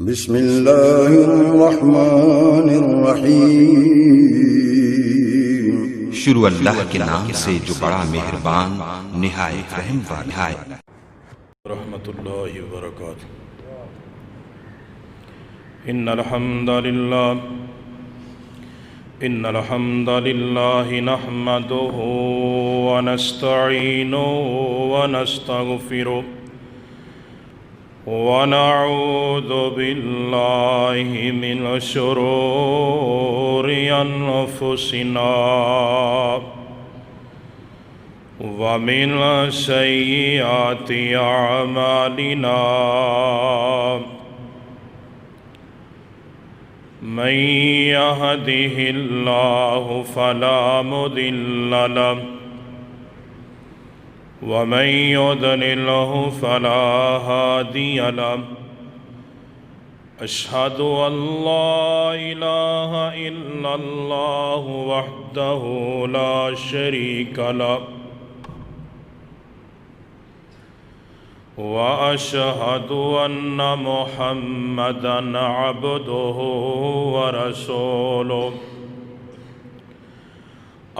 بسم اللہ الرحمن الرحیم۔ شروع اللہ کے نام سے جو بڑا مہربان نہایت رحم والا ہے۔ رحمۃ اللہ وبرکاتہ۔ ان الحمد للہ نحمده ونستعینه ونستغفره ونعوذ باللہ من شرور انفسنا ومن سیئات اعمالنا من يهده الله فلا مضل له ومن يضلله فلا هادي له أشهد أن لا إله إلا الله وحده لا شريك له وأشهد أن محمدًا عبده ورسوله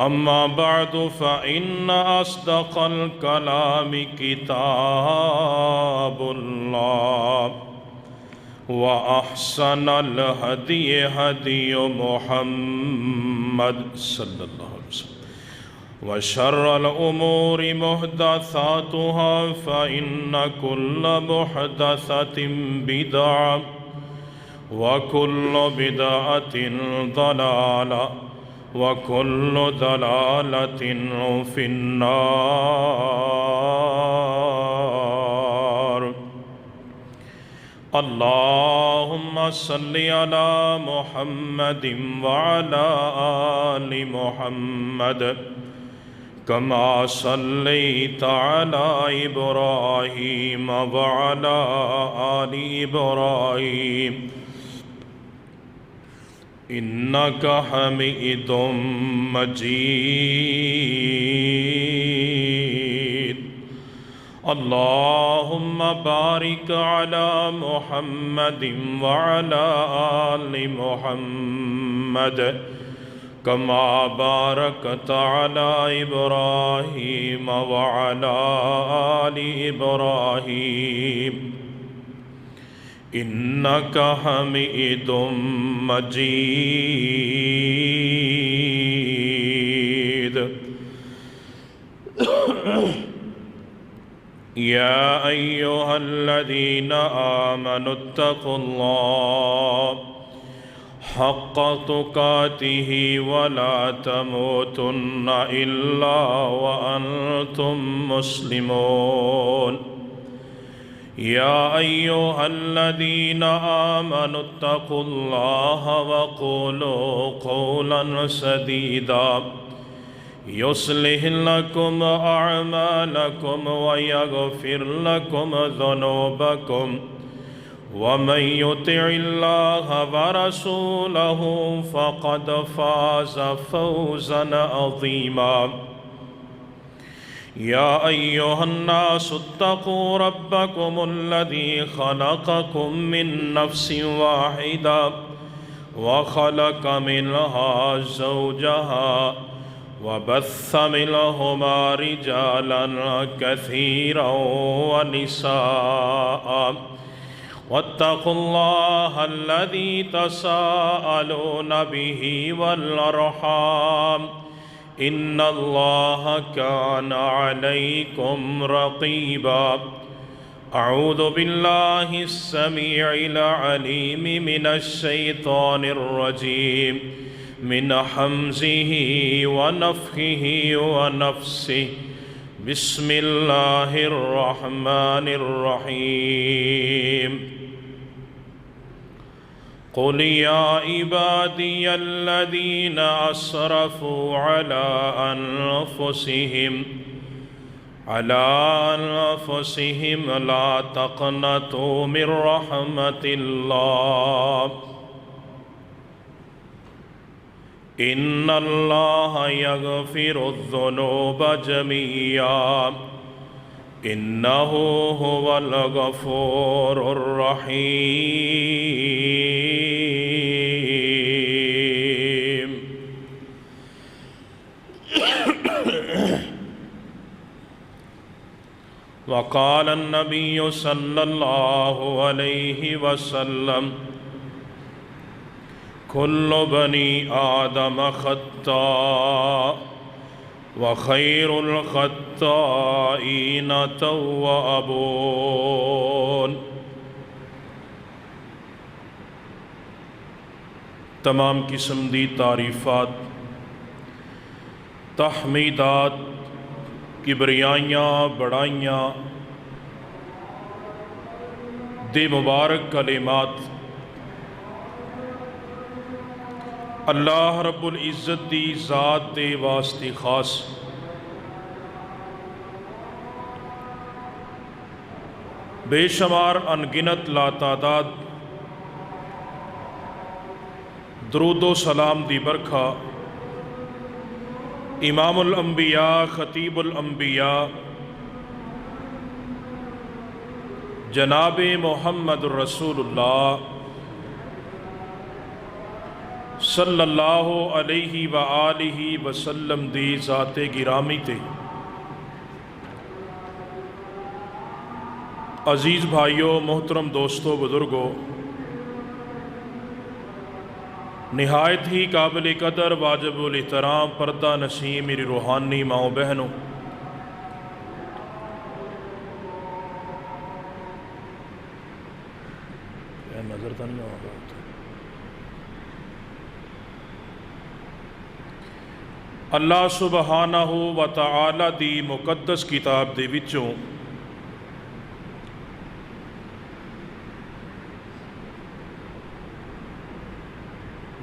أما بعد فإن أصدق الكلام كتاب الله وأحسن الهدي هدي محمد صلى الله عليه وسلم وشر الأمور محدثاتها فإن كل محدثة بدعة وكل بدعة ضلالة وكل ضلالة في النار۔ اللهم صل على محمد وعلى آل محمد كما صليت على إبراهيم وعلى آل إبراهيم إنك حميد مجيد۔ اللهم بارك على محمد وعلى آل محمد كما باركت على إبراهيم وعلى آل إبراهيم إنك حميد مجيد۔ يا أيها الذين آمنوا اتقوا الله حق تقاته ولا تموتن إلا وأنتم مسلمون۔ يا أيها الذين آمنوا اتقوا الله وقولوا قولا سديدا يصلح لكم أعمالكم ويغفر لكم ذنوبكم ومن يطع الله ورسوله فقد فاز فوزا عظيما۔ يا أيها الناس اتقوا ربكم الذي خلقكم من نفس واحدة وخلق منها زوجها وبث منهما رجالا كثيرا ونساء واتقوا الله الذي تساءلون به والأرحام إن الله كان عليكم رقيبا۔ أعوذ بالله السميع العليم من الشيطان الرجيم من حمزه ونفخه ونفسه بسم الله الرحمن الرحيم۔ قل يا عبادي الذين أسرفوا على أنفسهم لا تقنطوا من رحمة الله إن الله يغفر الذنوب جميعا إنه هو الغفور الرحيم۔ وقال النبي صلى الله عليه وسلم كل بني آدم خطاء وخير الخطائين توابون۔ تمام قسم دی تعریفات، تحمیدات، کبریائیاں، بڑائیاں دے مبارک کلمات اللہ رب العزت دی ذات دے واسطے خاص۔ بے شمار انگنت لاتعداد درود و سلام دی برکھا امام الانبیاء خطیب الانبیاء جناب محمد رسول اللہ صلی اللہ علیہ وآلہ وسلم دی ذات گرامی تے۔ عزیز بھائیوں، محترم دوستوں، بزرگوں، نہایت ہی قابل قدر، واجب الاحترام، پردہ نشین میری روحانی ماؤں بہنوں، نظر تو نہیں ہوگا، اللہ سبحانہ و تعالی دی مقدس کتاب دے وچوں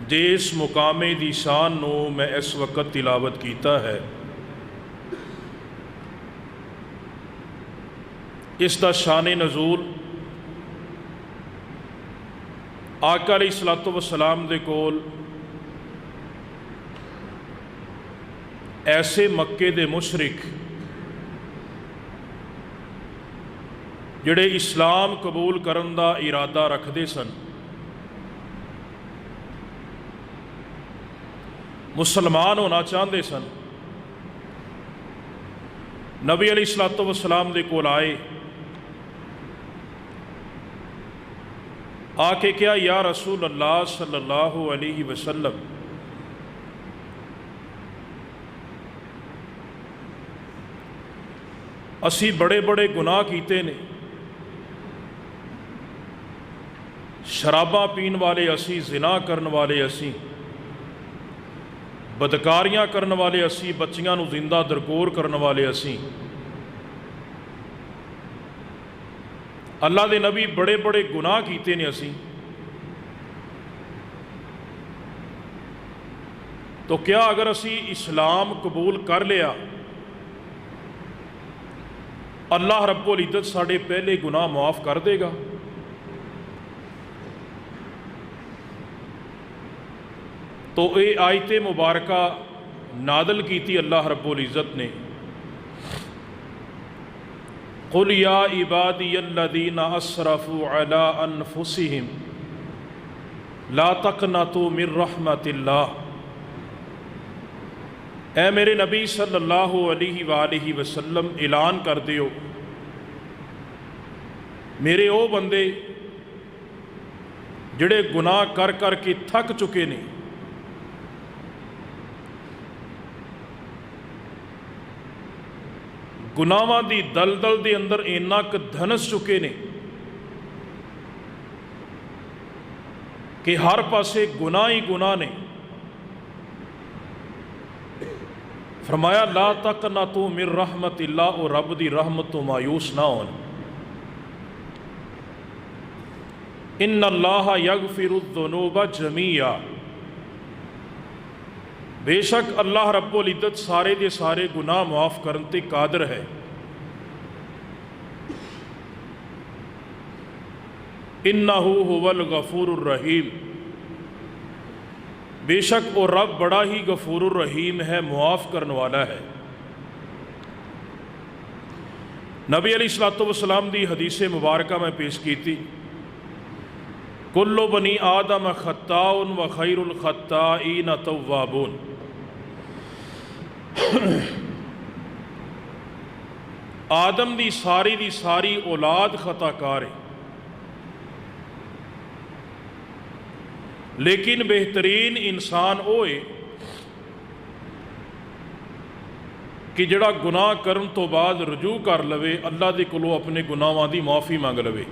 جس مقام دی شان نو میں اس وقت تلاوت کیتا ہے، اس دا شان نزول آقا علیہ الصلوۃ والسلام دے کول ایسے مکے دے مشرک جڑے اسلام قبول کرن دا ارادہ رکھدے سن، مسلمان ہونا چاہتے سن، نبی علیہ الصلوۃ والسلام دے کول آئے، آ کے کیا یا رسول اللہ صلی اللہ علیہ وسلم، اسی بڑے بڑے گناہ کیتے نے، شراباں پین والے اسی، زنا کرن والے اسی، بدکاریاں کرن والے اسی، بچیاں نو زندہ درکور کرن والے اسی، اللہ دے نبی بڑے بڑے گناہ کیتے نے اسی، تو کیا اگر اسی اسلام قبول کر لیا اللہ رب العزت ساڑے پہلے گناہ معاف کر دے گا؟ تو اے آیت مبارکہ نازل کیتی اللہ رب العزت نے، قُلْ يَا عِبَادِيَ الَّذِينَ أَسْرَفُوا عَلَىٰ أَنفُسِهِمْ لَا تَقْنَطُوا مِن رَحْمَةِ اللَّهِ، اے میرے نبی صلی اللہ علیہ وآلہ وسلم اعلان کر دیو، میرے او بندے جڑے گناہ کر کر کے تھک چکے نے، گناہاں دی دلدل دے اندر اینا کہ دھنس چکے نے کہ ہر پاسے گناہ ہی گناہ نے، فرمایا لا تقنطوا من رحمت اللہ، اور رب دی رحمت تو مایوس نہ ہون، ان اللہ یغفر الذنوب جمیعا، بے شک اللہ رب العزت سارے دے سارے گناہ معاف کرن تے قادر ہے۔ انہ هو الغفور الرحیم، بے شک وہ رب بڑا ہی غفور الرحیم ہے، معاف کرنے والا ہے۔ نبی علیہ الصلوۃ والسلام دی حدیث مبارکہ میں پیش کی تھی، کل بنی آدم خطاء وخیر الخطائین توابون، آدم دی ساری اولاد خطا کار ہے، لیکن بہترین انسان وہ ہے کہ جڑا گناہ کرن تو بعد رجوع کر لوے، اللہ دے کولوں اپنے گناہاں دی معافی مانگ لوے۔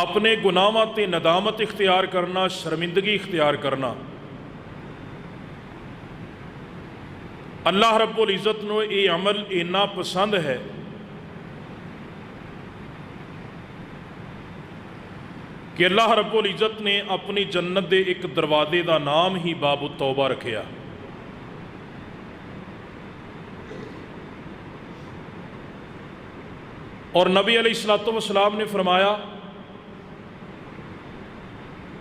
اپنے گناہاں تے ندامت اختیار کرنا، شرمندگی اختیار کرنا، اللہ رب العزت نو یہ عمل اتنا پسند ہے کہ اللہ رب العزت نے اپنی جنت دے ایک دروازے دا نام ہی باب التوبہ رکھیا۔ اور نبی علیہ السلام نے فرمایا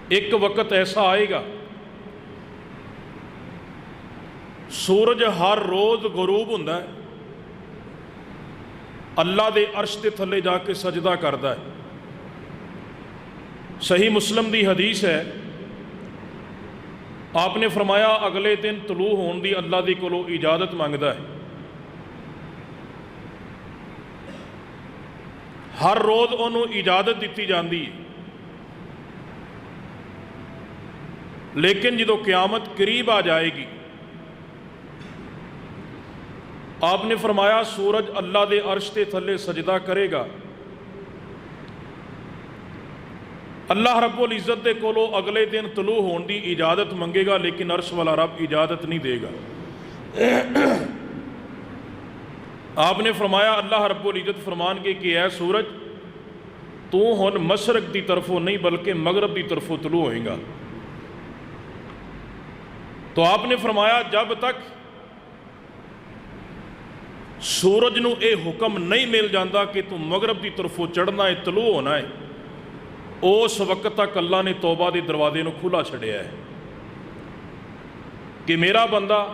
ایک وقت ایسا آئے گا سورج ہر روز غروب ہوندا ہے، اللہ دے عرش دے تھلے جا کے سجدہ کردا ہے۔ صحیح مسلم دی حدیث ہے، آپ نے فرمایا اگلے دن طلوع ہون دی اللہ دی کولوں اجازت مانگدا ہے۔ ہر روز انہوں اجازت دیتی جاندی ہے، لیکن جدو قیامت قریب آ جائے گی آپ نے فرمایا سورج اللہ دے عرش تے تھلے سجدہ کرے گا، اللہ رب العزت دے کولو اگلے دن طلوع ہون دی اجازت منگے گا، لیکن عرش والا رب اجازت نہیں دے گا۔ آپ نے فرمایا اللہ رب العزت فرمان کے کہ اے سورج تو ہن مشرق دی طرفوں نہیں بلکہ مغرب دی طرفوں طلوع ہوئے گا۔ تو آپ نے فرمایا جب تک سورج نو اے حکم نہیں مل جاندہ کہ تو مغرب دی طرفوں چڑھنا ہے، طلوع ہونا ہے، اس وقت تک اللہ نے توبہ دے دروازے نو کھلا چھڑیا ہے کہ میرا بندہ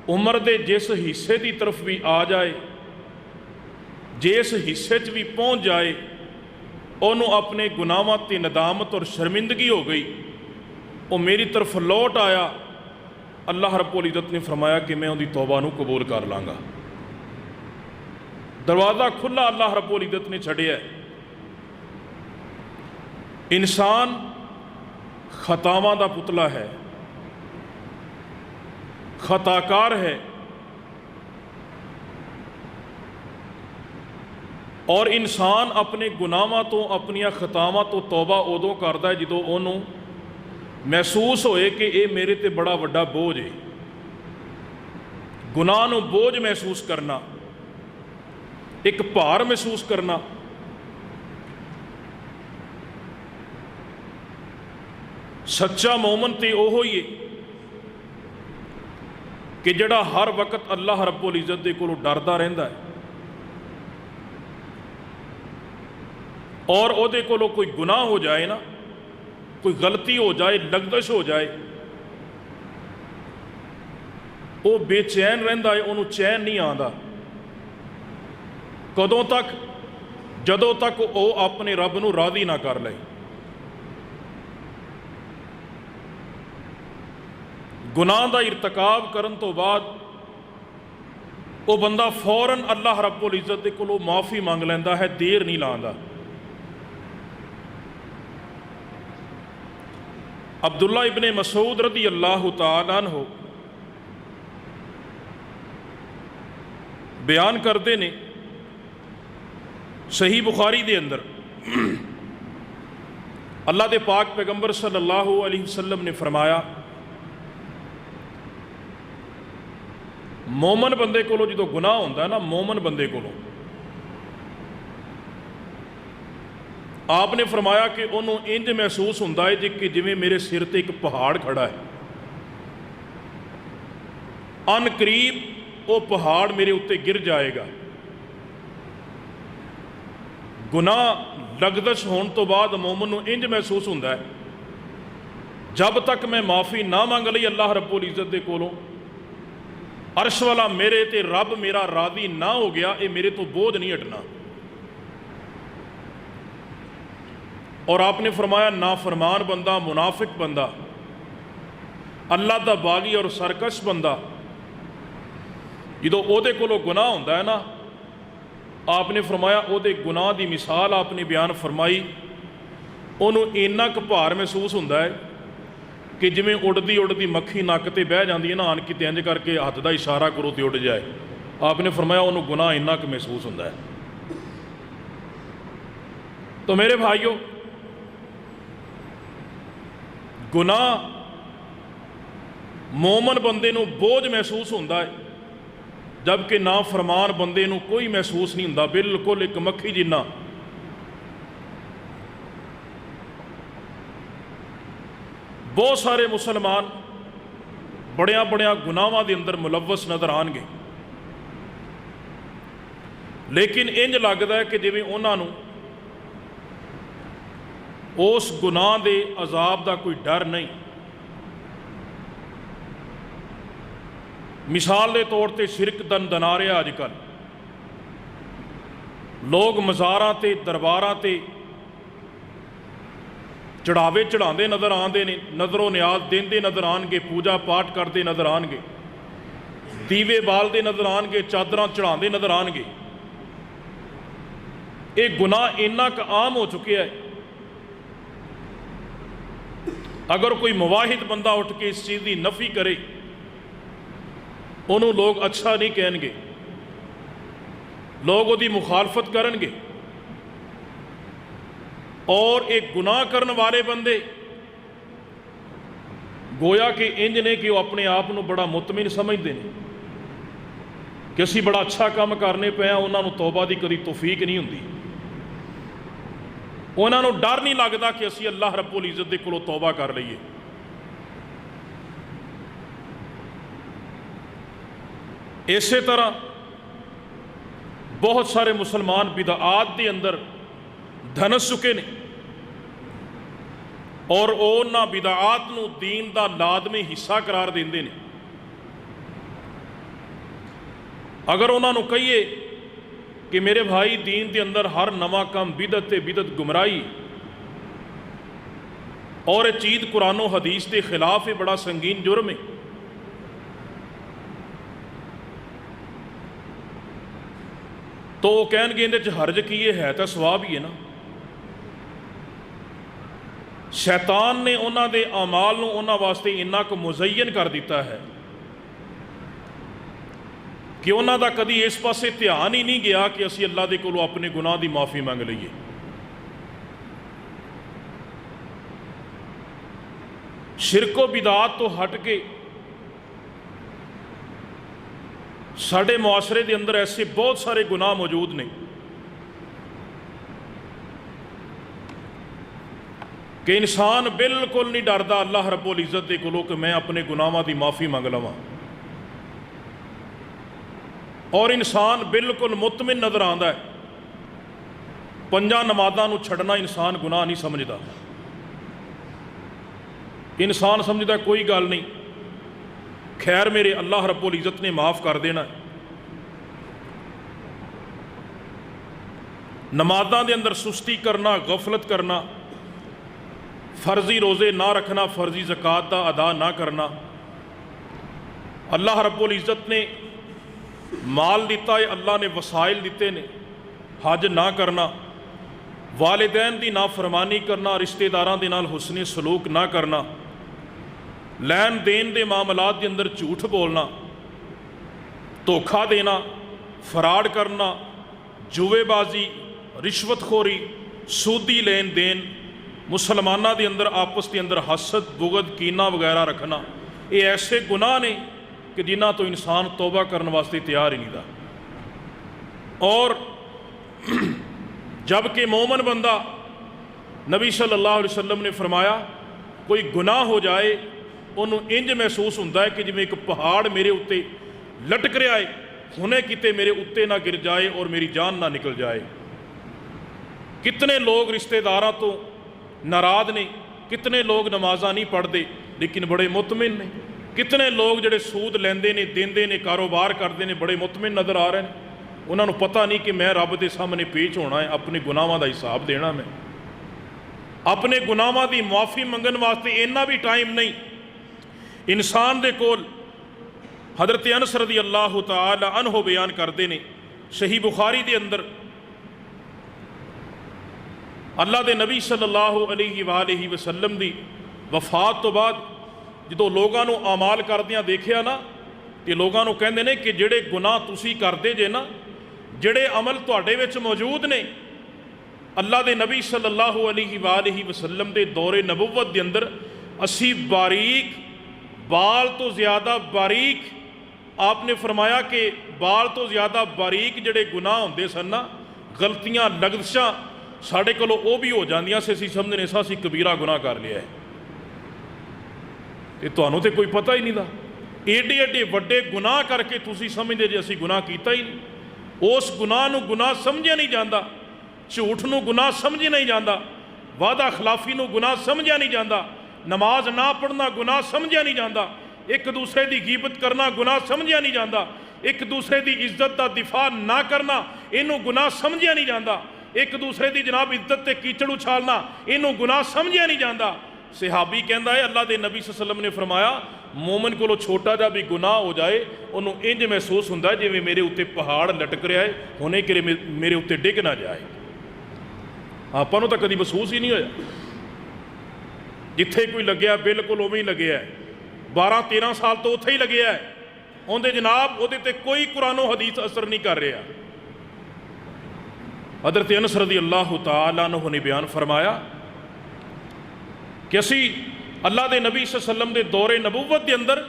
عمر دے جس حصے دی طرف بھی آ جائے، جس حصے چ بھی پہنچ جائے، انہوں اپنے گناہاں تے ندامت اور شرمندگی ہو گئی، وہ میری طرف لوٹ آیا، اللہ رب العزت نے فرمایا کہ میں ان دی توبہ نو قبول کر لاں گا۔ دروازہ کھلا اللہ رب العزت نے چھڑیا ہے۔ انسان خطاواں دا پتلا ہے، خطاکار ہے، اور انسان اپنے گناہاں تو اپنی خطاواں تو توبہ ادوں کردا ہے جدوں انہوں محسوس ہوئے کہ اے میرے تے بڑا وڈا بوجھ ہے۔ گناہ نو بوجھ محسوس کرنا، ایک بھار محسوس کرنا، سچا مومن تے اوہ ہی ہے کہ جڑا ہر وقت اللہ رب العزت دے کولوں ڈردا رہندا ہے، اور او دے کولوں کوئی گناہ ہو جائے نا، کوئی غلطی ہو جائے، لغزش ہو جائے، وہ بے چین رہندا ہے، انہوں چین نہیں آندا۔ کدوں تک؟ جدوں تک وہ اپنے رب نو راضی نہ کر لے۔ گناہ دا ارتکاب کرن تو بعد وہ بندہ فوراً اللہ رب العزت دے کولوں معافی مانگ لیندا ہے، دیر نہیں لاندا۔ عبداللہ ابن مسعود رضی اللہ تعالیٰ عنہ بیان کردے نے صحیح بخاری دے اندر، اللہ دے پاک پیغمبر صلی اللہ علیہ وسلم نے فرمایا مومن بندے کولو جدو گناہ ہوندہ ہے نا، مومن بندے کولو آپ نے فرمایا کہ انہوں انج محسوس ہوندہ ہے کہ جویں میرے سر تے ایک پہاڑ کھڑا ہے، ان قریب وہ پہاڑ میرے اتے گر جائے گا۔ گناہ لغزش ہون تو بعد مومن نو انج محسوس ہوندہ ہے جب تک میں معافی نہ مانگ لئی اللہ رب العزت دے کولوں، عرش والا میرے تے رب میرا راضی نہ ہو گیا، اے میرے تو بوجھ نہیں ہٹنا۔ اور آپ نے فرمایا نافرمان بندہ، منافق بندہ اللہ ਦਾ ਬਾਗੀ ਔਰ ਸਰਕਸ਼ ਬੰਦਾ ਜਦੋਂ ਉਹਦੇ ਕੋਲੋਂ ਗੁਨਾਹ ਹੁੰਦਾ ਹੈ ਨਾ, آپ نے فرمایا ਉਹਦੇ ਗੁਨਾਹ ਦੀ ਮਿਸਾਲ آپ نے ਬਿਆਨ ਫਰਮਾਈ, ਉਹਨੂੰ ਇੰਨਾ ਕੁ ਭਾਰ ਮਹਿਸੂਸ ਹੁੰਦਾ ਹੈ ਕਿ ਜਿਵੇਂ ਉੱਡਦੀ ਉੱਡਦੀ ਮੱਖੀ ਨੱਕ ਤੇ ਬਹਿ ਜਾਂਦੀ ਹੈ ਨਾ, ਆਣ ਕੇ ਇੰਜ ਕਰਕੇ ਹੱਥ ਦਾ ਇਸ਼ਾਰਾ ਕਰੋ ਤੇ ਉੱਡ ਜਾਏ। آپ نے فرمایا ਉਹਨੂੰ ਗੁਨਾਹ ਇੰਨਾ ਕੁ ਮਹਿਸੂਸ ਹੁੰਦਾ ਹੈ। تو میرے بھائیوں، گناہ مومن بندے نو بوجھ محسوس ہوتا ہے، جبکہ نافرمان بندے نو کوئی محسوس نہیں ہوتا، بالکل ایک مکھی جنہ۔ بہت سارے مسلمان بڑیاں بڑیاں گناہاں دے اندر ملوث نظر آن گے، لیکن انج لگتا ہے کہ جویں انہاں نو اس گناہ دے عذاب دا کوئی ڈر نہیں۔ مثال دے طور تے شرک دنا رہا اج کل، لوگ مزاراں تے درباراں تے چڑھاوے چڑھاندے نظر آندے نے، نظر و نیاز دیندے نظر آن گے، پوجا پاٹ کردے نظر آن گے، دیوے بالدے نظر آن گے، چادراں چڑھاندے نظر آن گے۔ ایک گناہ اتنا کہ عام ہو چکے ہے، اگر کوئی مواحد بندہ اٹھ کے اس چیز کی نفی کرے انہوں لوگ اچھا نہیں کہیں گے، لوگ وہی مخالفت کرن گے، اور ایک گناہ کرنے والے بندے گویا کہ انج نے کہ وہ اپنے آپ کو بڑا مطمئن سمجھتے ہیں کہ اسی بڑا اچھا کام کرنے پے ہیں، انہوں نے توبہ دی کدی توفیق نہیں ہوتی، انہوں نے ڈر نہیں لگتا کہ اسی اللہ رب العزت دے کولوں توبہ کر لئیے۔ اسی طرح بہت سارے مسلمان بدعات دے اندر دھنس چکے نے، اور انہاں بدعات نو دین دا لازمی حصہ قرار دیندے نے۔ اگر انہاں نو کہیے کہ میرے بھائی دین دے اندر ہر نواں کام بدعت تے بدعت گمراہی، اور یہ چیز قرآن و حدیث دے خلاف ہے، بڑا سنگین جرم ہے، تو وہ کہن گے اندر چ حرج کیے ہے تو ثواب ہی ہے نا۔ شیطان نے انہاں دے اعمال نو انہاں واسطے اتنا کو مزین کر دیتا ہے کہ انہاں دا کدی اس پاسے دھیان ہی نہیں گیا کہ اسی اللہ دے کولوں اپنے گناہ دی معافی مانگ لئیے۔ شرک و بدعات تو ہٹ کے ساڑھے معاشرے دے اندر ایسے بہت سارے گناہ موجود نے کہ انسان بالکل نہیں ڈردا اللہ رب العزت دے کولوں کہ میں اپنے گناہاں دی معافی مانگ لواں، اور انسان بالکل مطمئن نظر آندا ہے۔ پنجاں نمازاں نو چھڑنا انسان گناہ نہیں سمجھدا، انسان سمجھدا کوئی گل نہیں، خیر میرے اللہ رب العزت نے معاف کر دینا۔ نمازاں دے اندر سستی کرنا، غفلت کرنا، فرضی روزے نہ رکھنا، فرضی زکوٰۃ دا ادا نہ کرنا، اللہ رب العزت نے مال دیتا ہے، اللہ نے وسائل دیتے نے، حج نہ کرنا، والدین دی نافرمانی کرنا، رشتہ داراں دے نال حسن سلوک نہ کرنا، لین دین دے معاملات دے اندر جھوٹ بولنا، دھوکھا دینا، فراڈ کرنا، جوے بازی، رشوت خوری، سودی لین دین، مسلمانہ دے اندر آپس دے اندر حسد، بغض، کینہ وغیرہ رکھنا، یہ ایسے گناہ نے کہ جنہ تو انسان توبہ کرنے واسطے تیار ہی نہیں دا۔ اور جبکہ مومن بندہ، نبی صلی اللہ علیہ وسلم نے فرمایا کوئی گناہ ہو جائے انہوں انج محسوس ہوتا ہے کہ جی ایک پہاڑ میرے اتے لٹک رہا ہے، ہونے کتے میرے اتے نہ گر جائے اور میری جان نہ نکل جائے۔ کتنے لوگ رشتہ داراں تو ناراض نے، کتنے لوگ نمازاں نہیں پڑھتے لیکن بڑے مطمئن نے، کتنے لوگ جڑے سود لیندے نے، دیندے نے، کاروبار کرتے ہیں، بڑے مطمئن نظر آ رہے ہیں، انہوں نے پتہ نہیں کہ میں رب دے سامنے پیش ہونا ہے، اپنے گناہاں دا حساب دینا، میں اپنے گناہاں دی معافی منگن واسطے اینا بھی ٹائم نہیں، انسان دے کول حضرت انس رضی اللہ تعالی عنہ بیان کرتے ہیں صحیح بخاری دے اندر اللہ دے نبی صلی اللہ علیہ وآلہ وسلم دی وفات تو بعد جدو لوگاں نو اعمال کردیاں دیکھیا نا کہ لوگاں نو کہندے نے کہ جڑے گناہ تسی کردے جے نا جڑے عمل تواڈے وچ موجود نے اللہ دے نبی صلی اللہ علیہ وآلہ وسلم دے دور نبوت دے اندر اسی باریک بال تو زیادہ باریک آپ نے فرمایا کہ بال تو زیادہ باریک جڑے گناہ ہوندے سن نا غلطیاں لغزشاں ساڑے کولو او بھی ہو جاندیاں سے اسی سمجھنے سا اسی کبیرہ گناہ کر لیا ہے کہ تانوں تے کوئی پتہ ہی نہیں دا ایڈے ایڈے وڈے گناہ کر کے تسی سمجھدے جے اسی گناہ کیتا ہی نہیں اس گناہ نو گناہ سمجھے نہیں جاندا جھوٹ نو گناہ سمجھے نہیں جاندا وعدہ خلافی نو گناہ سمجھا نہیں جاندا نماز نہ پڑھنا گناہ سمجھا نہیں جاندا ایک دوسرے دی غیبت کرنا گناہ سمجھا نہیں جاندا ایک دوسرے دی عزت دا دفاع نہ کرنا اینو گناہ سمجھا نہیں جاندا ایک دوسرے دی جناب عزت تے کیچڑ اچھالنا اینو گناہ سمجھا نہیں جاندا صحابی کہندا ہے اللہ دے نبی صلی اللہ علیہ وسلم نے فرمایا مومن کو چھوٹا جا بھی گناہ ہو جائے انہوں انج محسوس ہوندا ہے جویں میرے اوتے پہاڑ لٹک رہا ہے ہونے کہ میرے اوتے ڈگ نہ جائے آپاں نوں تاں کدی محسوس ہی نہیں ہویا جتھے کوئی لگیا بالکل اوویں ہی لگیا ہے 12-13 سال تو اتھے ہی لگیا ہے اوندے جناب اودے تے کوئی قرآن و حدیث اثر نہیں کر رہا حضرت انس رضی اللہ تعالیٰ عنہ نے بیان فرمایا کہ اسی اللہ دے نبی صلی اللہ علیہ وسلم دے دور نبوت دے اندر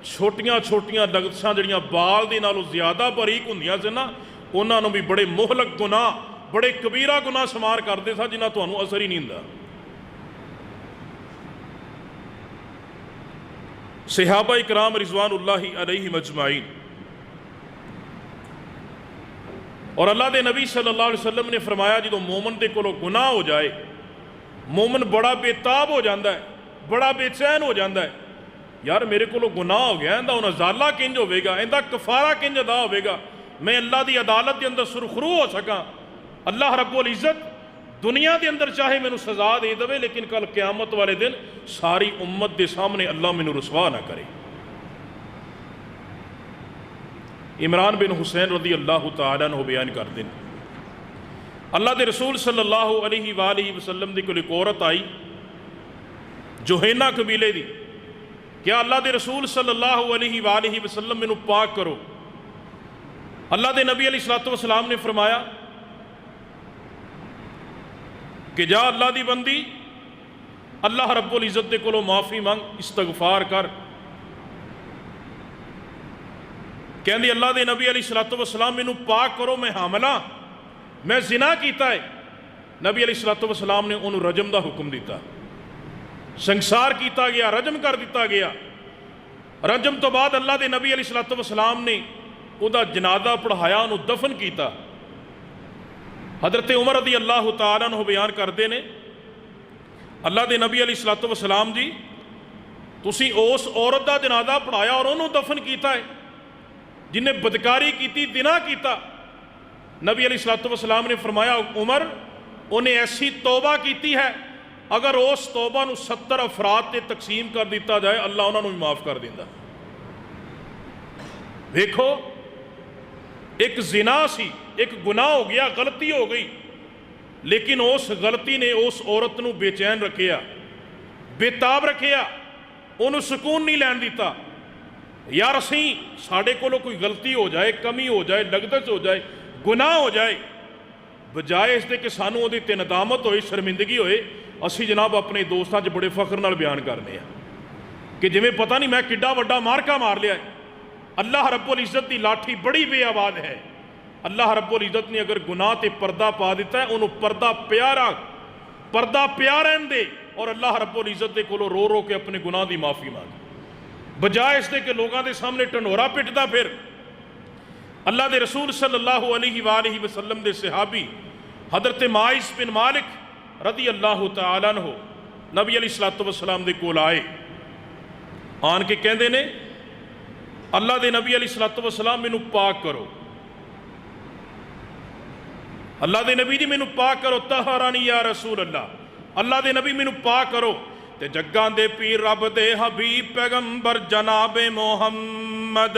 چھوٹیاں چھوٹیاں لغزشاں جڑیاں بال دے نالوں زیادہ باریک ہوندیاں سے نا انہاں نوں بھی بڑے مہلک گناہ بڑے کبیرہ گناہ شمار کردے سا جنہاں تانوں اثر ہی نہیں ہوندا صحابہ اکرام رضوان اللہ علیہ مجمعین اور اللہ دے نبی صلی اللہ علیہ وسلم نے فرمایا جدو مومن دے کولو گناہ ہو جائے مومن بڑا بے تاب ہو جاندہ ہے بڑا بے چین ہو جاندہ ہے یار میرے کولو گناہ ہو گیا اندہ انہا ازالہ کنج ہوئے گا اندہ کفارہ کنج ادا ہوئے گا میں اللہ دی عدالت دے اندر سرخرو ہو سکا اللہ رب العزت دنیا دے اندر چاہے میں سزا دے دوے لیکن کل قیامت والے دن ساری امت دے سامنے اللہ میں رسوا نہ کرے عمران بن حسین رضی اللہ تعالیٰ عنہ بیان کر دیں اللہ دے رسول صلی اللہ علیہ وآلہ وسلم دی کوئی عورت آئی جوہینہ قبیلے دی کیا اللہ دے رسول صلی اللہ علیہ وآلہ وسلم میں پاک کرو اللہ دے نبی علیہ السلام نے فرمایا کہ جا اللہ دی بندی اللہ رب العزت دے کولو معافی مانگ استغفار کر کہندی اللہ دے نبی علیہ السلام میں پاک کرو میں حاملہ میں زنا کیتا ہے نبی علیہ السلام نے انہوں رجم دا حکم دیتا سنگسار کیتا گیا رجم کر دیتا گیا رجم تو بعد اللہ دے نبی علیہ السلام نے او دا جنازہ پڑھایا انہوں دفن کیتا حضرت عمر رضی اللہ تعالیٰ عنہ بیان کردے نے اللہ دے نبی علیہ السلام جی تسی اس عورت دا جنازہ پڑھایا اور انہوں دفن کیتا ہے جنہیں بدکاری کیتی زنا کیتا نبی علیہ السلام نے فرمایا عمر انہیں ایسی توبہ کیتی ہے اگر اس توبہ نو 70 افراد تے تقسیم کر دیتا جائے اللہ انہوں نے معاف کر دیندہ دیکھو ایک زنا سی ایک گناہ ہو گیا غلطی ہو گئی لیکن اس غلطی نے اس عورت نو بے چین رکھیا بے تاب رکھیا انہوں سکون نہیں لین دیتا یار اسی ساڑے کو کوئی غلطی ہو جائے کمی ہو جائے لغزش ہو جائے گناہ ہو جائے بجائے اس دے کہ سانوں دے تے ندامت ہوئے شرمندگی ہوئے اسی جناب اپنے دوستاں جو بڑے فخر نال بیان کرنے ہیں کہ جویں پتہ نہیں میں کڈا وڈا مارکا مار لیا ہے اللہ رب العزت دی لاٹھی بڑی بے آواز ہے اللہ رب العزت نے اگر گناہ تے پردہ پا دیتا ہے انہوں پردہ پیارا دے اور اللہ رب العزت دے کولو رو رو کے اپنے گناہ دی معافی مانگ بجائے اس دے کہ لوگاں دے سامنے ٹنورا پٹدا پھر اللہ دے رسول صلی اللہ علیہ وآلہ وسلم دے صحابی حضرت معاذ بن مالک رضی اللہ تعالیٰ عنہ نبی علیہ السلام دے کول آئے آن کے کہندے نے اللہ دے نبی علیہ السلام میں پاک کرو اللہ دے نبی جی میں پاک کرو طہرانی یا رسول اللہ اللہ دے نبی میں پاک کرو ਤੇ ਜੱਗਾਂ ਦੇ ਪੀਰ ਰੱਬ ਦੇ ਹਬੀਬ ਪੈਗੰਬਰ ਜਨਾਬ ਮੁਹੰਮਦ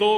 2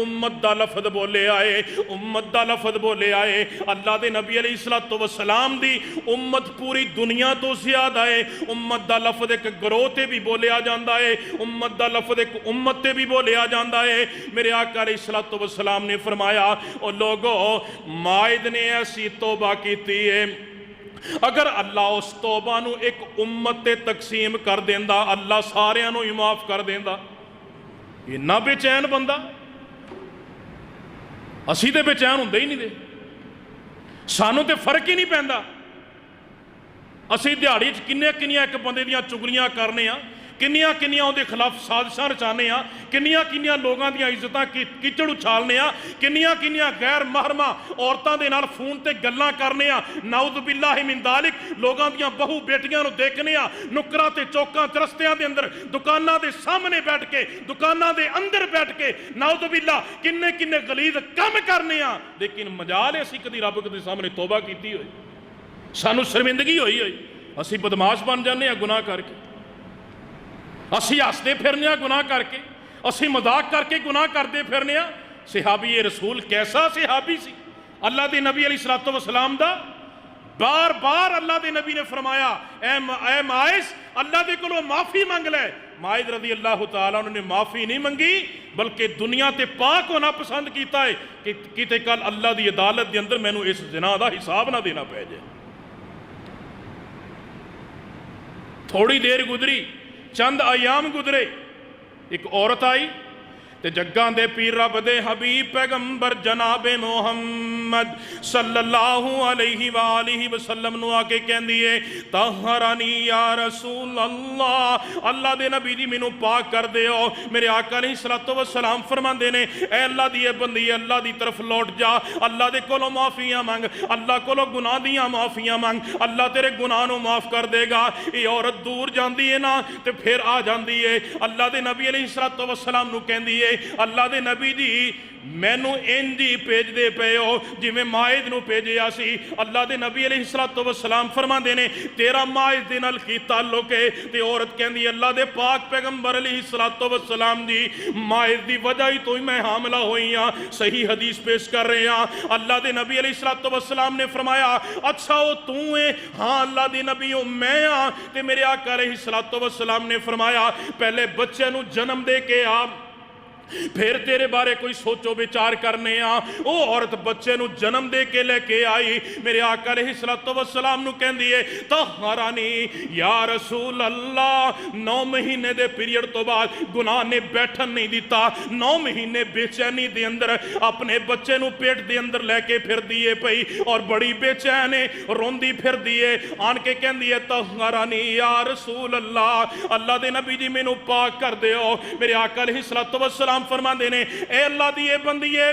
امت دا لفظ بولے آئے، امت دا لفظ بولے آئے۔ اللہ دے نبی علیہ الصلوۃ والسلام دی امت پوری دنیا تو زیادہ ہے۔ امت دا لفظ ایک گروہ تے بھی بولیا جاندا ہے، امت دا لفظ ایک امت تے بھی بولیا جاندا ہے۔ میرے آقا علیہ الصلوۃ والسلام نے فرمایا او لوگو مائد نے ایسی توبہ کیتی ہے، اگر اللہ اس توبہ نو ایک امت تے تقسیم کر دیندا اللہ سارے نو ہی معاف کر دیندا۔ یہ نہ بے چین بندہ، اسی تے بے چین ہوندے ہی نہیں دے، سانو تے فرق ہی نہیں پیندا۔ اسی دیہڑی کنیاں کنیاں ایک بندے دیاں چگلیاں کرنے ہاں، کنیاں کنیاں اون دے خلاف سازشاں رچانے ہاں، کنیاں کنیاں لوگاں دیاں عزتاں کیچڑ اچھالنے ہاں، کنیاں کنیاں غیر محرمہ عورتاں دے نال فون تے گلاں کرنے ہاں، نعوذ باللہ من ذالک لوگاں دیاں بہو بیٹیاں نو دیکھنے ہاں، نکراں تے چوکاں رستیاں دے اندر دکاناں دے سامنے بیٹھ کے دکاناں دے اندر بیٹھ کے نعوذ باللہ کنے کنے غلیظ کم کرنے ہاں، لیکن مجال اسی کدی رب دے سامنے توبہ کیتی ہوئی، سانو شرمندگی ہوئی اسی بدماش بن جانے ہاں گناہ کر کے، اسی ہستے پھرنے ہاں گناہ کر کے، اسی مذاق کر کے گناہ کرتے پھرنے ہاں۔ صحابی رسول کیسا صحابی سی، اللہ دے نبی علیہ الصلوۃ والسلام دا بار بار اللہ دے نبی نے فرمایا اے مائز اللہ دے کولوں معافی منگ لے۔ مائز رضی اللہ تعالیٰ انہوں نے معافی نہیں منگی بلکہ دنیا تے پاک ہونا پسند کیتا ہے کہ کیتے کل اللہ دی عدالت دے اندر میں نو اس زنا دا حساب نہ دینا پہ جائے۔ تھوڑی دیر گزری، چند ایام گزرے، ایک عورت آئی تے جگاں دے پیر رب دے حبیب پیغمبر جناب محمد صلی اللہ علیہ وآلہ وسلم نو آ کے کہندی ہے طہرنی یا رسول اللہ، اللہ دے نبی جی مینوں پاک کر دیو۔ میرے آقا علیہ الصلوۃ والسلام فرماندے نے اے اللہ دی بندی اللہ دی طرف لوٹ جا، اللہ دے کولوں معافیاں منگ، اللہ کولوں گناہ دیاں معافیاں منگ، اللہ تیرے گناہ نو معاف کر دے گا۔ یہ عورت دور جاندی ہے نا تے پھر آ جاندی ہے، اللہ دے نبی علیہ الصلوۃ والسلام نو کہندی ہے اللہ دے نبی جی مینوں انجی بھیج دے پئے ہو جویں مائد نو بھیجیا سی۔ اللہ دے نبی علیہ الصلوۃ والسلام فرماندے نے تیرا مائد دے نال کی تعلق ہے؟ تے عورت کہندی اللہ دے پاک پیغمبر علیہ الصلوۃ والسلام دی مائد دی وجہ ہی تو میں حاملہ ہوئی ہاں۔ صحیح حدیث پیش کر رہے ہاں، اللہ دے نبی علیہ الصلوۃ والسلام نے فرمایا اچھا او تو ہے؟ ہاں اللہ دے نبی او میں ہاں۔ تے میرے آقا علیہ الصلوۃ والسلام نے فرمایا پہلے بچے نو جنم دے کے آ پھر تیرے بارے کوئی سوچو بچار کرنے ہاں۔ او عورت بچے نو جنم دے کے لے کے آئی، میرے آقا علیہ الصلوۃ والسلام نو کہندی ہے طہرنی یا رسول اللہ، 9 مہینے دے پیریڈ تو بعد گناہ نے بیٹھن نہیں دیتا، 9 مہینے بے چینی دے اندر اپنے بچے نو پیٹ دے اندر لے کے پھر دیے پئی اور بڑی بے چین ہے، روندی پھر دیے، آن کے کہندی ہے طہرنی یا رسول اللہ، اللہ دے نبی جی مینوں پاک کر دیو۔ میرے آقا علیہ الصلوۃ والسلام فرما دینے اے اللہ دیے بندیے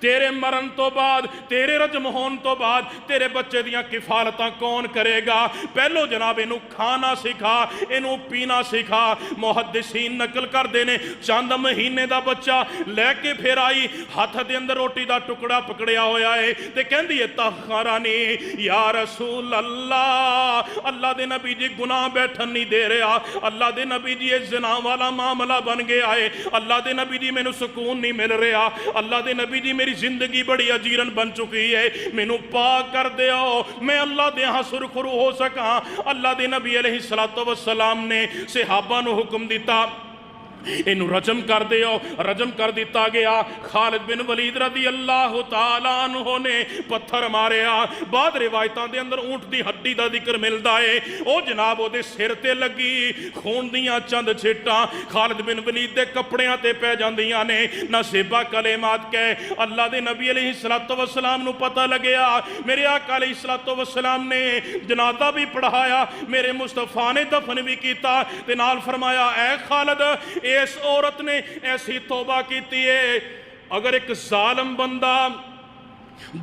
تیرے مرن تو بعد تیرے رجم ہون تو بعد تیرے بچے دیاں کفالتاں کون کرے گا؟ پہلو جناب انہوں کھانا سکھا، انہوں پینا سکھا۔ محدثین نقل کر دینے چند مہینے دا بچہ لے کے پھر آئی، ہاتھ دے اندر روٹی دا ٹکڑا پکڑیا ہویا ہے تے کہندی ہے طہرنی یا رسول اللہ، اللہ دے نبی جی گناہ بیٹھن نہیں دے رہا، اللہ دے نبی جی زنا والا معاملہ بن گیا ہے، اللہ دے نبی جی مینوں سکون نہیں مل رہا، اللہ دے نبی جی میری زندگی بڑی عجیرن بن چکی ہے، مینوں پاک کر دیو میں اللہ دے ہاں سرخرو ہو سکاں۔ اللہ دے نبی علیہ الصلوۃ والسلام نے صحابہ نو حکم دیتا انہوں رجم کر دیو، رجم کر دیتا گیا۔ خالد بن ولید رضی اللہ تعالیٰ عنہ نے پتھر ماریا، بعد روایتاں دے اندر اونٹ دی ہڈی دا ذکر ملدا ہے، او جناب او دے سر تے لگی خون دیاں چند چھٹاں خالد بن ولید دے کپڑیاں تے پہ جاندیاں نے، نصیبہ کلمات کہے اللہ دے نبی علیہ الصلوۃ والسلام نو پتہ لگیا، میرے آقا علیہ الصلوۃ والسلام نے جنازہ بھی پڑھایا، میرے مصطفیٰ نے دفن بھی کیتا تے نال فرمایا اے خالد اس عورت نے ایسی توبہ کیتی ہے، اگر ایک ظالم بندہ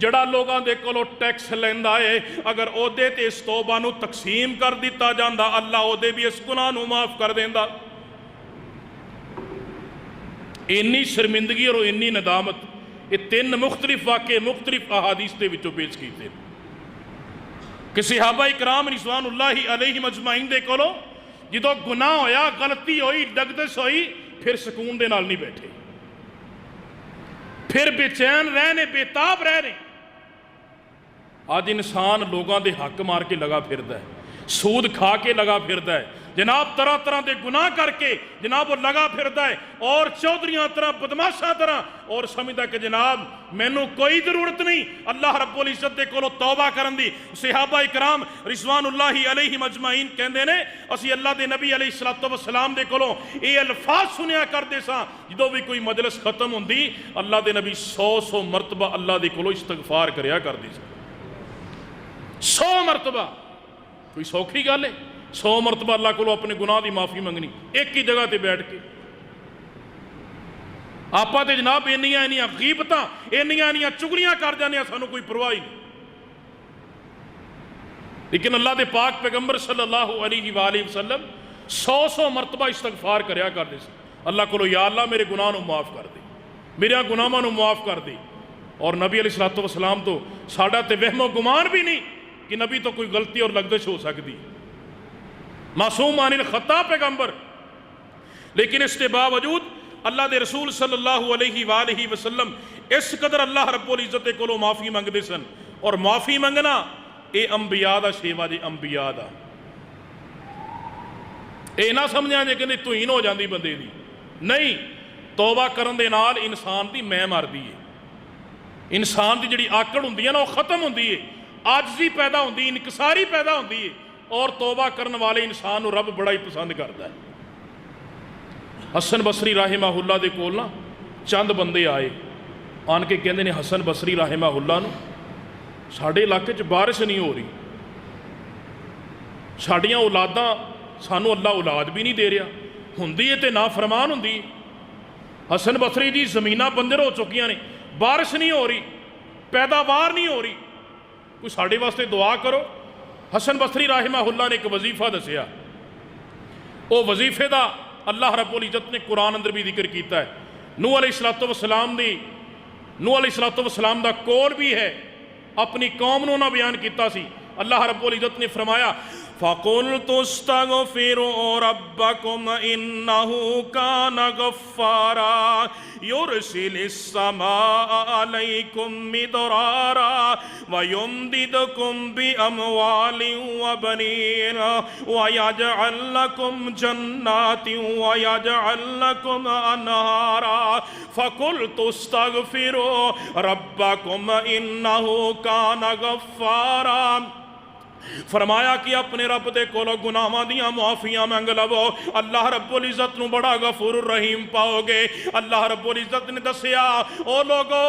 جڑا لوگاں دے کولو ٹیکس لیندا ہے اگر او دے تے اس توبہ نو تقسیم کر دیتا جاندا اللہ او دے بھی اس گناہ نو معاف کر دیندا۔ انی شرمندگی اور انی ندامت یہ 3 مختلف واقعے مختلف احادیث دے وچوں پیش کیتے کہ صحابہ اکرام رضوان اللہ علیہم اجمعین دے کولو جدو گناہ ہویا غلطی ہوئی دگدش ہوئی پھر سکون دے نال نہیں بیٹھے، پھر بے چین رہنے، بےتاب رہنے۔ آج انسان لوگاں دے حق مار کے لگا پھردا ہے، سود کھا کے لگا پھردا ہے جناب، طرح طرح دے گناہ کر کے جناب وہ لگا پھردا ہے، اور چودھریاں طرح بدماشاں طرح، اور سمجھدا کہ جناب مینوں کوئی ضرورت نہیں اللہ رب العزت دے کولوں توبہ کرن دی۔ صحابہ اکرام رضوان اللہ علیہم اجمعین کہندے نے اسی اللہ دے نبی علیہ الصلوۃ والسلام دے کولوں یہ الفاظ سنیا کردے ساں، جدوں بھی کوئی مجلس ختم ہوندی اللہ دے نبی 100 مرتبہ اللہ دے کولوں استغفار کریا کردے ساں، 100 مرتبہ۔ کوئی سوکھی گل ہے 100 مرتبہ اللہ کو اپنے گناہ دی معافی منگنی ایک ہی جگہ تے بیٹھ کے؟ آپا تے جناب اینیاں غیبتاں اینیاں چگلیاں کر جانے، سانوں کوئی پرواہ نہیں، لیکن اللہ دے پاک پیغمبر صلی اللہ علیہ وآلہ وسلم 100 مرتبہ استغفار کریا کر دے، اللہ کو یا اللہ میرے گناہ نو معاف کر دے، میرے گناہاں نو معاف کر دے۔ اور نبی علیہ الصلوۃ والسلام تو ساڈا تے وہم و گمان بھی نہیں کہ نبی تو کوئی غلطی اور لغزش ہو سکتی، معصوم عن الخطا پیغمبر، لیکن اس کے باوجود اللہ دے رسول صلی اللہ علیہ وآلہ وسلم اس قدر اللہ رب العزت کولوں معافی منگ دے سن، اور معافی منگنا اے انبیاء دا شیوا جی، انبیاء دا اے نہ سمجھا جے کہ توہین ہو جاندی بندے دی، نہیں، توبہ کرن دے نال انسان دی میں مردی ہے، انسان دی جڑی آکڑ ہوندی ہے نا وہ ختم ہوندی ہے، عاجزی پیدا ہوندی ہے، انکساری پیدا ہوندی ہے، اور توبہ کرن والے انسان کو رب بڑا ہی پسند کرتا ہے۔ حسن بصری رحمہ اللہ دے کول نا چند بندے آئے، آن کے کہندے نے حسن بصری رحمہ اللہ نو ساڈے علاقے چ بارش نہیں ہو رہی، ساڈیاں اولاداں سانو اللہ اولاد بھی نہیں دے رہا، ہوندی ہے تے نافرمان ہوندی ہے۔ حسن بصری جی زمیناں بنجر ہو چکیاں نے، بارش نہیں ہو رہی، پیداوار نہیں ہو رہی، کوئی ساڈے واسطے دعا کرو۔ حسن بصری رحمہ اللہ نے ایک وظیفہ دسیا، وہ وظیفے دا اللہ رب العزت نے قرآن اندر بھی ذکر کیتا ہے، نوح علیہ الصلوۃ والسلام دا کول بھی ہے، اپنی قوم نو نہ بیان کیتا سی۔ اللہ رب العزت نے فرمایا فَقُلْتُ اسْتَغْفِرُوا رَبَّكُمْ إِنَّهُ كَانَ غَفَّارًا يُرْسِلِ السَّمَاءَ عَلَيْكُمْ مِدْرَارًا وَيُمْدِدْكُمْ بِأَمْوَالٍ وَبَنِينَ وَيَجْعَلْ لَكُمْ جَنَّاتٍ وَيَجْعَلْ لَكُمْ أَنْهَارًا فَقُلْتُ اسْتَغْفِرُوا رَبَّكُمْ إِنَّهُ كَانَ غَفَّارًا، فرمایا کہ اپنے رب دے کولو گناہاں دیاں معافیاں منگ لو، اللہ رب العزت نو بڑا غفور الرحیم پاؤ گے۔ اللہ رب العزت نے دسیا او لوگو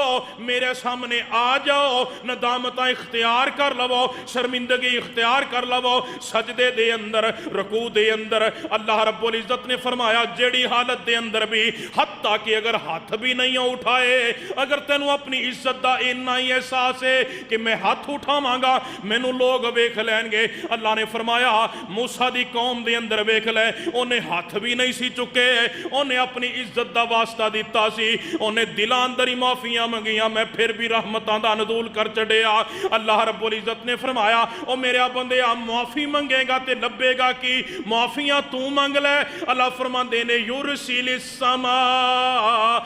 میرے سامنے آ جاؤ، ندامت اختیار کر لو، شرمندگی اختیار کر لو، سجدے دے اندر، رکوع دے اندر۔ اللہ رب العزت نے فرمایا جیڑی حالت دے اندر بھی حتیٰ کہ اگر ہاتھ بھی نہیں اٹھائے، اگر تینوں اپنی عزت دا اتنا ہی احساس ہے کہ میں ہاتھ اٹھاواں گا مینوں لوگ ویکھ لین گے، اللہ نے فرمایا موسیٰ دی قوم دے اندر ویکھ لے، انہیں ہاتھ بھی نہیں سی چکے، انہیں اپنی عزت دا واسطہ دیتا سی، انہیں دلاں اندر ہی معافیاں منگیاں، میں پھر بھی رحمتاں دا نزول کر چڑیا۔ اللہ رب العزت نے فرمایا او میرے بندے معافی منگے گا تے لبے گا کی؟ معافیاں تو منگ لے۔ اللہ فرماندے نے یرسل السماء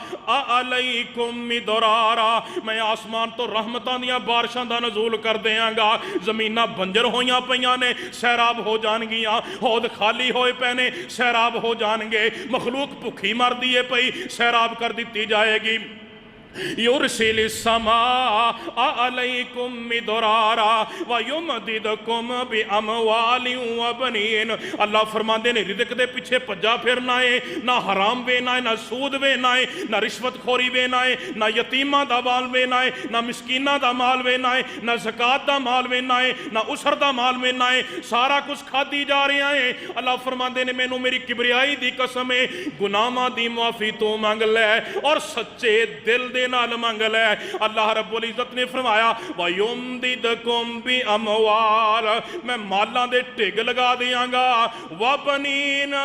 علیکم مدرارا، میں آسمان تو رحمتاں دیاں بارشاں دا نزول کر دیاں گا، زمیناں بنجر ہویاں پیاں نے سیراب ہو جان گیاں، ہود خالی ہوئے پینے سیراب ہو جان گے، مخلوق بھوکی مر دیے پئی سیراب کر دیتی جائے گی۔ یرسل السماء علیکم مدرارا ویمددکم باموال وبنین، اللہ فرماندے نے رزق دے پیچھے پجا پھرنا ہے، نہ حرام وینا ہے، نہ سود وینا ہے، نہ رشوت خوری وینا ہے، نہ یتیماں دا مال وینا ہے، نہ مسکیناں دا مال وینا ہے، نہ زکات دا مال وینا ہے، نہ اسر دا مال وینا ہے، سارا کچھ کھادی جا رہے ہیں۔ اللہ فرماندے نے مینوں میری کبریائی دی قسم ہے گناہاں دی معافی تو مانگ لے اور سچے دل دے نال منگ لے۔ اللہ رب العزت نے فرمایا وَيُمْدِدْكُمْ بِأَمْوَالٍ، میں مالاں دے ٹھگ لگا دیاں گا، وَبَنِينَ،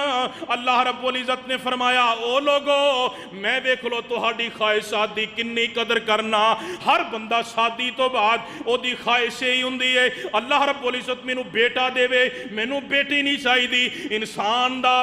اللہ رب العزت نے فرمایا او لوگو میں دیکھ لو تہاڈی خواہشات دی کنی قدر کرنا، ہر بندہ شادی تو بعد او دی خواہش ہی ہوندی ہے اللہ رب العزت مینوں بیٹا دے وے، مینوں بیٹی نہیں چاہیے، انسان دا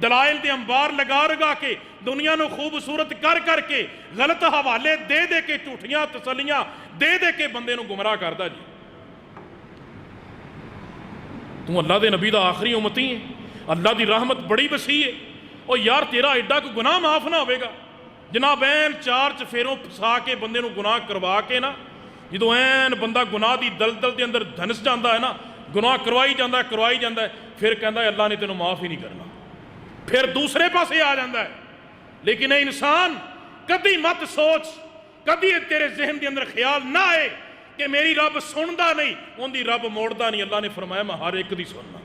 دلائل دے انبار لگا لگا کے دنیا نو خوبصورت کر کر کے غلط حوالے دے دے کے جھوٹیاں تسلیاں دے دے کے بندے نو گمراہ کردا جی تو اللہ دے نبی دا آخری امتی ہے اللہ دی رحمت بڑی وسیع ہے اور یار تیرا ایڈا کوئی گناہ معاف نہ ہوئے گا جناب این چار چفیروں پھسا کے بندے نو گناہ کروا کے نا جدو این بندہ گناہ دی دلدل دے اندر دھنس جاندہ ہے نا گناہ کروائی جاندہ ہے پھر کہندہ ہے اللہ نے تینوں معاف ہی نہیں کرنا پھر دوسرے پاسے آ جاندہ ہے لیکن اے انسان کدی مت سوچ کدی تیرے ذہن دے اندر خیال نہ آئے کہ میری رب سندا نہیں ان دی رب موڑدا نہیں اللہ نے فرمایا میں ہر ایک دی سننا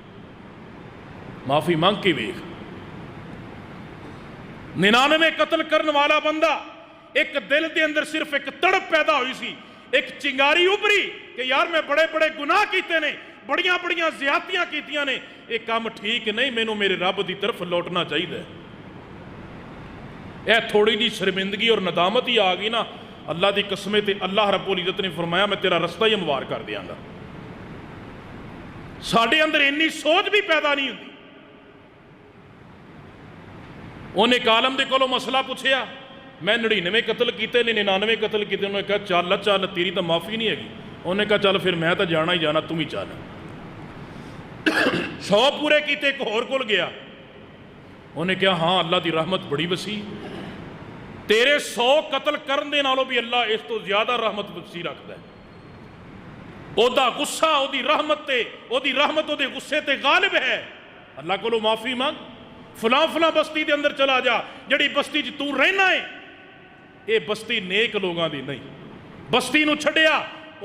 معافی مانگ کے ویکھ 99 قتل کرنے والا بندہ ایک دل دے اندر صرف ایک تڑپ پیدا ہوئی سی ایک چنگاری ابری کہ یار میں بڑے بڑے گناہ کیتے نے بڑیاں بڑیاں زیادتیاں کیتیاں نے ایک کام ٹھیک نہیں مینوں میرے رب دی طرف لوٹنا چاہیے اے تھوڑی جی شرمندگی اور ندامت ہی آ گئی نا اللہ دی قسمیں تے اللہ رب العزت نے فرمایا میں تیرا رستہ ہی ہموار کر دیاں گا ساڈے اندر اتنی سوچ بھی پیدا نہیں ہوتی انہیں ایک عالم دے کولوں مسئلہ پوچھیا میں 99 قتل کیتے نے 99 قتل کیتے انہوں نے کہا چل تیری تو معافی نہیں ہے گی انہوں نے کہا چل پھر میں تو جانا ہی جانا تم ہی چل 100 پورے کیتے ایک اور کول گیا انہوں نے کہا ہاں اللہ دی رحمت بڑی وسیع تیرے 100 قتل کرن دے نالوں بھی اللہ اس تو زیادہ رحمت وسیع رکھتا ہے او دا غصہ او دی رحمت او دے غصے تے غالب ہے اللہ کو معافی مانگ فلاں بستی دے اندر چلا جا جڑی بستی تو رہنا ہے اے بستی نیک لوگاں دی نہیں بستی نو چھڑیا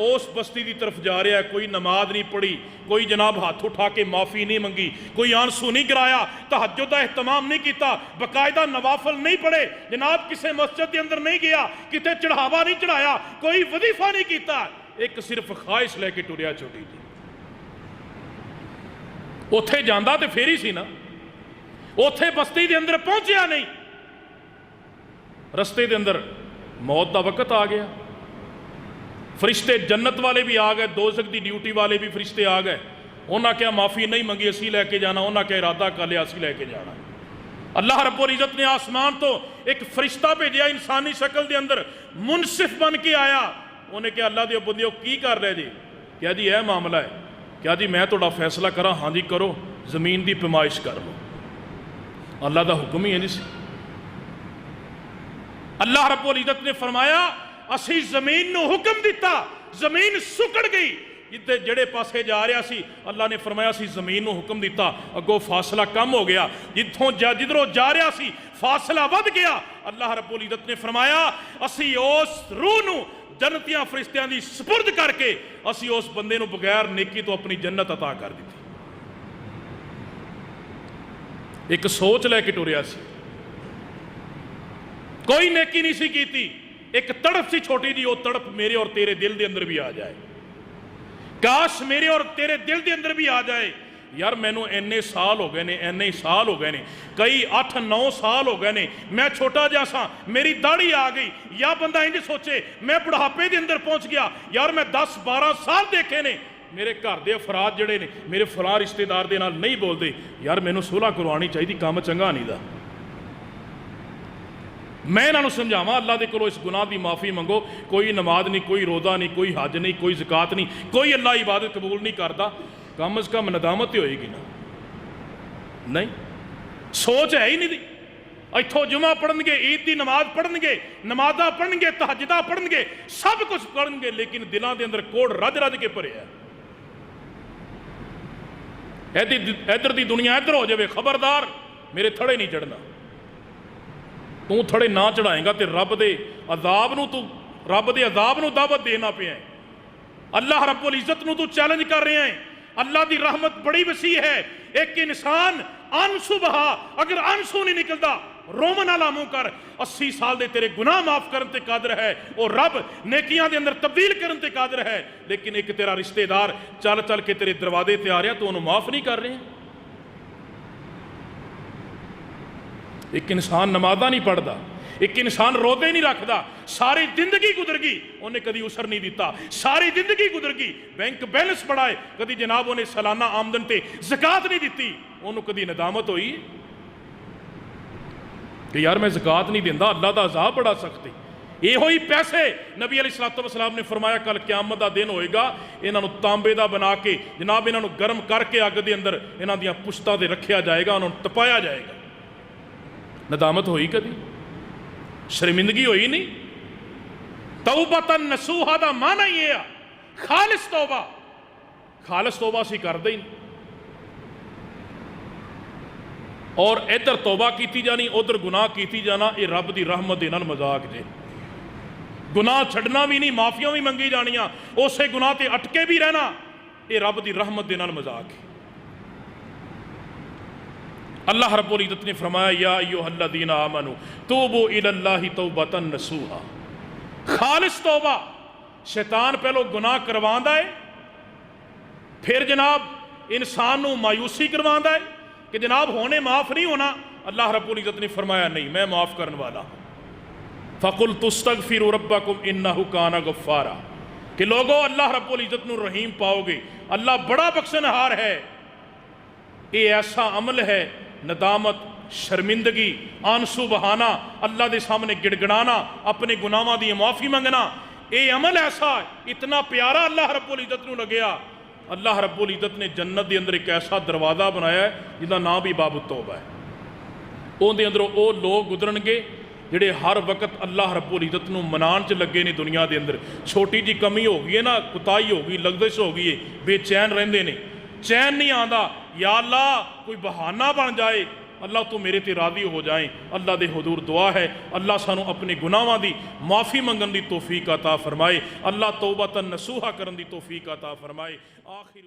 اس بستی دی طرف جا رہا ہے کوئی نماز نہیں پڑھی کوئی جناب ہاتھ اٹھا کے معافی نہیں منگی کوئی آنسو نہیں گرایا تہجد دا اہتمام نہیں کیتا باقاعدہ نوافل نہیں پڑھے جناب کسے مسجد دے اندر نہیں گیا کتے چڑھاوا نہیں چڑھایا کوئی وظیفہ نہیں کیتا ایک صرف خواہش لے کے ٹریا چھوٹی جی اوتھے جاندہ تے پھر ہی سی نا اوتھے بستی دے اندر پہنچیا نہیں رستے دے اندر موت دا وقت آ گیا فرشتے جنت والے بھی آ گئے دوزخ دی ڈیوٹی والے بھی فرشتے آ گئے انہاں کیا معافی نہیں منگی اسی لے کے جانا انہاں کیا ارادہ کر لیا اسی لے کے جانا اللہ رب العزت نے آسمان تو ایک فرشتہ بھیجیا انسانی شکل دے اندر منصف بن کے آیا انہیں کیا اللہ دے بندیوں کی کر رہے جی کیا جی اے معاملہ ہے کیا جی میں توڑا فیصلہ کرا ہاں جی کرو زمین دی پیمائش کر لو اللہ دا حکم ہی ہے جس اللہ رب العزت نے فرمایا اسی زمین نو حکم دیتا زمین سکڑ گئی جتے جڑے پاسے جا رہا سی اللہ نے فرمایا اسی زمین نو حکم دیتا اگو فاصلہ کم ہو گیا جدھروں جا رہا سی فاصلہ ود گیا اللہ رب العزت نے فرمایا اسی اس روح نو جنتیاں فرشتیاں دی سپرد کر کے اسی اس بندے نو بغیر نیکی تو اپنی جنت عطا کر دیتی ایک سوچ لے کے ٹوریا سی کوئی نیکی نہیں سی کیتی ایک تڑپ سی چھوٹی جی وہ تڑپ میرے اور تیرے دل دے اندر بھی آ جائے کاش میرے اور تیرے دل دے اندر بھی آ جائے یار میں نو اینے سال ہو گئے نے اینے سال ہو گئے نے کئی 8-9 سال ہو گئے نے میں چھوٹا جیسا میری داڑھی آ گئی یا بندہ انج سوچے میں بڑھاپے دے اندر پہنچ گیا یار میں 10-12 سال دیکھے نے میرے گھر دے افراد جڑے نے میرے فلاں رشتے دار دے نال نہیں بول دے یار میں نو صلح کروانی چاہیے کام چنگا نہیں دا میں انہوں سمجھاواں اللہ دے کولوں اس گناہ دی معافی منگو کوئی نماز نہیں کوئی روزہ نہیں کوئی حج نہیں کوئی زکات نہیں کوئی اللہ عبادت قبول نہیں کرتا کم از کم ندامت ہی ہوئے گی نا نہیں سوچ ہے ہی نہیں دی ایتھوں جمعہ پڑھن گے عید دی نماز پڑھن گے نمازاں پڑھن گے تہجداں پڑھن گے سب کچھ پڑھن گے لیکن دلاں دے اندر کوڑ رج رج کے بھرے ہے ادھر دی دنیا ادھر ہو جائے خبردار میرے تھڑے نہیں چڑھنا تو تھڑے نہ چڑھائیں گا تے رب دے عذاب نو دعوت دینا پہ ہیں اللہ رب العزت نو تو چیلنج کر رہے ہیں اللہ دی رحمت بڑی وسیع ہے ایک انسان آنسو بہا اگر آنسو نہیں نکلتا رومن والا منہ کر 80 سال دے تیرے گناہ معاف کرن تے قادر ہے اور رب نیکیاں دے اندر تبدیل کرن تے قادر ہے لیکن ایک تیرا رشتہ دار چل چل کے تیرے دروازے تے آ رہا تو انہوں معاف نہیں کر رہے ہیں ایک انسان نمازاں نہیں پڑھتا ایک انسان روزے نہیں رکھتا ساری زندگی گزر گئی انہیں کدی اسر نہیں دیتا ساری زندگی گزر گئی بینک بیلنس بڑھائے کدی جناب انہیں سالانہ آمدن تے زکات نہیں دیتی انہوں کدی ندامت ہوئی کہ یار میں زکات نہیں دینا، اللہ دا عذاب بڑا سخت ہے۔ یہ ہوئی پیسے نبی علیہ الصلوۃ والسلام نے فرمایا کل قیامت دا دن ہوئے گا، انہوں تانبے دا بنا کے جناب انہوں گرم کر کے اگ دے اندر انہوں دیاں پشتاں دے رکھیا جائے گا، انہوں تپایا جائے گا۔ ندامت ہوئی کدی؟ شرمندگی ہوئی نہیں؟ توبۃ نصوحا دا معنی یہ ہے خالص توبہ، خالص توبہ سی کر دیں اور ادھر توبہ کیتی جانی ادھر گناہ کیتی جانا، یہ رب دی رحمت دے نال مذاق جے۔ گناہ چھڑنا بھی نہیں، معافیاں بھی منگی جانیاں، اسے گناہ تے اٹکے بھی رہنا، یہ رب دی رحمت دے نال مذاق ہے۔ اللہ رب العزت نے فرمایا یا ایھا الذین آمنوا توبوا الی اللہ توبۃ نصوحا، خالص توبہ۔ شیطان پہلو گناہ کرواندا ہے، پھر جناب انسان نو مایوسی کرواندا ہے کہ جناب ہونے معاف نہیں ہونا۔ اللہ رب العزت نے فرمایا نہیں، میں معاف کرنے والا ہوں۔ فَقُلْتُ اسْتَغْفِرُوا رَبَّكُمْ إِنَّهُ كَانَ غَفَّارًا، کہ لوگو اللہ رب العزت نو رحیم پاؤ گے، اللہ بڑا بخشنہار ہے۔ یہ ایسا عمل ہے، ندامت، شرمندگی، آنسو بہانا، اللہ دے سامنے گڑگڑانا، اپنے گناہاں دی معافی منگنا، یہ عمل ایسا ہے اتنا پیارا اللہ رب العزت نو لگیا۔ اللہ رب العزت نے جنت دے اندر ایک ایسا دروازہ بنایا ہے جنہاں نام بھی باب التوبہ ہے۔ اون دے اندر او لوگ گزرن گے جڑے ہر وقت اللہ رب العزت نو منان چ لگے نے۔ دنیا دے اندر چھوٹی جی کمی ہو گئی ہے نا، کتائی ہو گئی، لغزش ہو گئی ہے، بے چین رہندے نے، چین نہیں آندا۔ یا اللہ کوئی بہانہ بن جائے، اللہ تو میرے تے راضی ہو جائیں۔ اللہ دے حضور دعا ہے اللہ سانو اپنے گناہاں دی معافی منگن دی توفیق عطا فرمائے، اللہ توبۃ نصوحا کرن دی توفیق عطا فرمائے۔ آخر